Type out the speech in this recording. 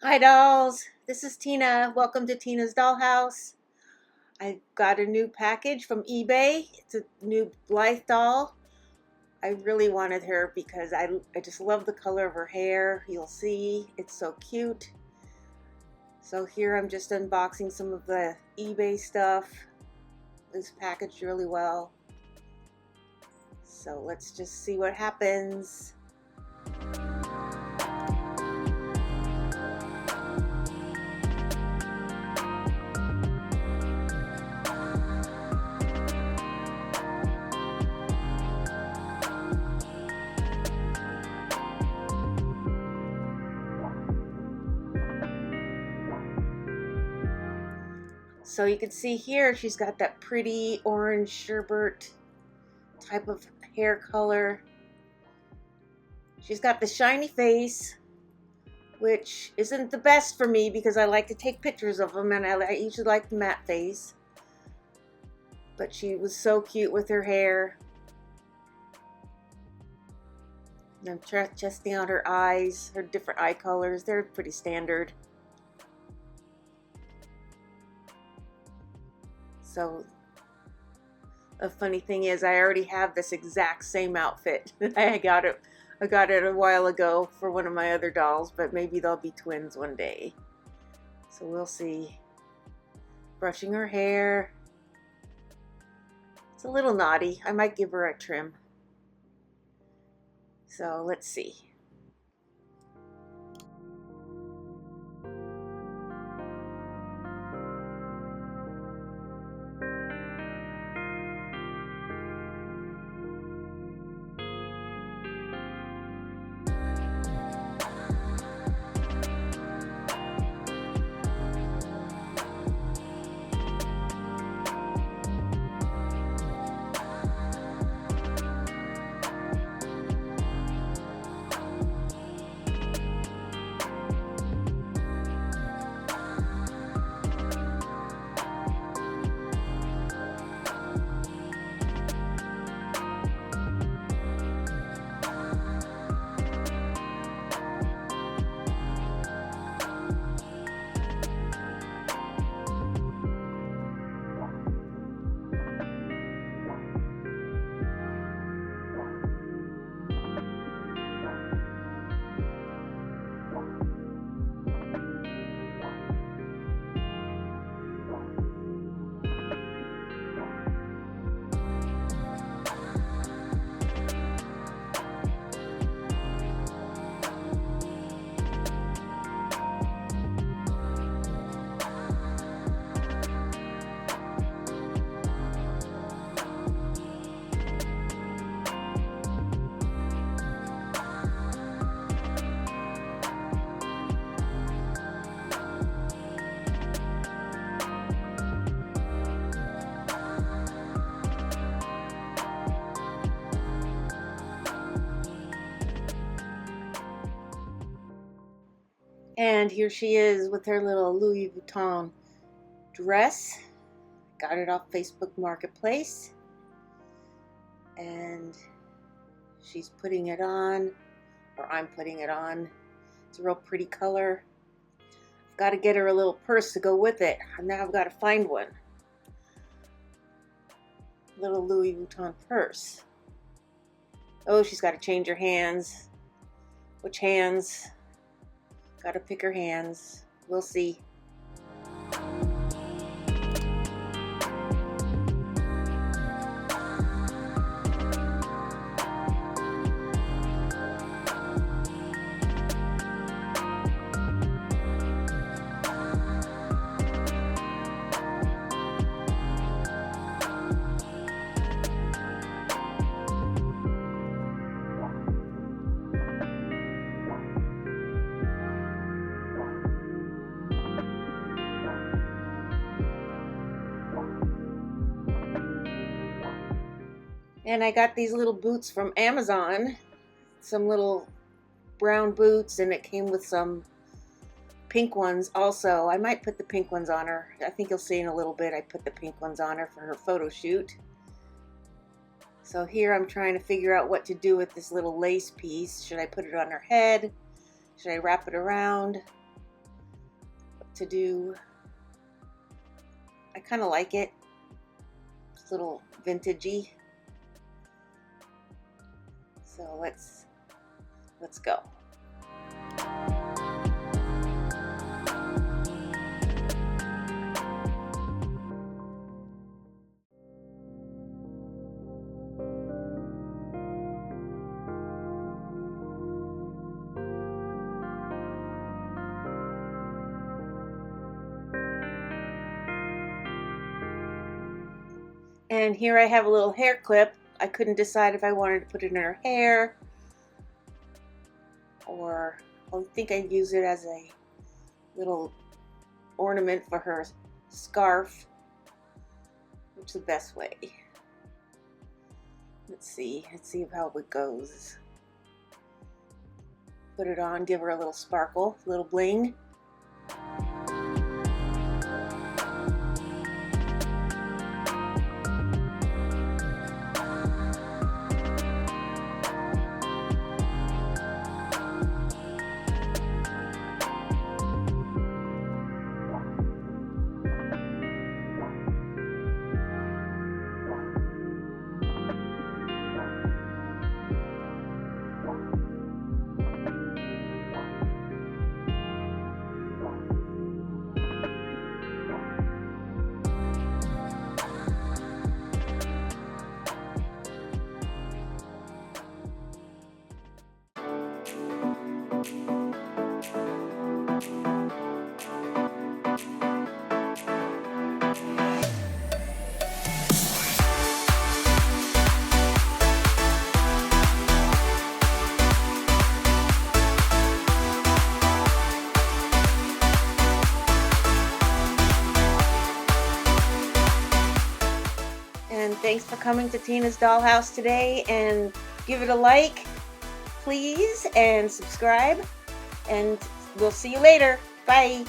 Hi dolls, this is Tina. Welcome to Tina's Dollhouse. I got a new package from eBay. It's a new Blythe doll. I really wanted her because I just love the color of her hair. You'll see, it's so cute. So here I'm just unboxing some of the eBay stuff. It's packaged really well. So let's just see what happens. So you can see here she's got that pretty orange sherbet type of hair color. She's got the shiny face, which isn't the best for me because I like to take pictures of them and I usually like the matte face. But she was so cute with her hair. And I'm testing out her eyes, her different eye colors. They're pretty standard. So a funny thing is I already have this exact same outfit. I got it a while ago for one of my other dolls, but maybe they'll be twins one day. So we'll see. Brushing her hair. It's a little naughty. I might give her a trim. So let's see. And here she is with her little Louis Vuitton dress. Got it off Facebook Marketplace. And she's putting it on, or I'm putting it on. It's a real pretty color. I've got to get her a little purse to go with it. Now I've got to find one. Little Louis Vuitton purse. Oh, she's got to change her hands. Which hands? Got to pick her hands. We'll see. And I got these little boots from Amazon, some little brown boots, and it came with some pink ones also. I might put the pink ones on her. I think you'll see in a little bit I put the pink ones on her for her photo shoot. So here I'm trying to figure out what to do with this little lace piece. Should I put it on her head? Should I wrap it around? to do. I kind of like it. It's a little vintagey. So let's go. And here I have a little hair clip. I couldn't decide if I wanted to put it in her hair or I think I'd use it as a little ornament for her scarf. Which is the best way? Let's see how it goes. Put it on, give her a little sparkle, a little bling. And thanks for coming to Tina's Dollhouse today, and give it a like, please, and subscribe, and we'll see you later. Bye.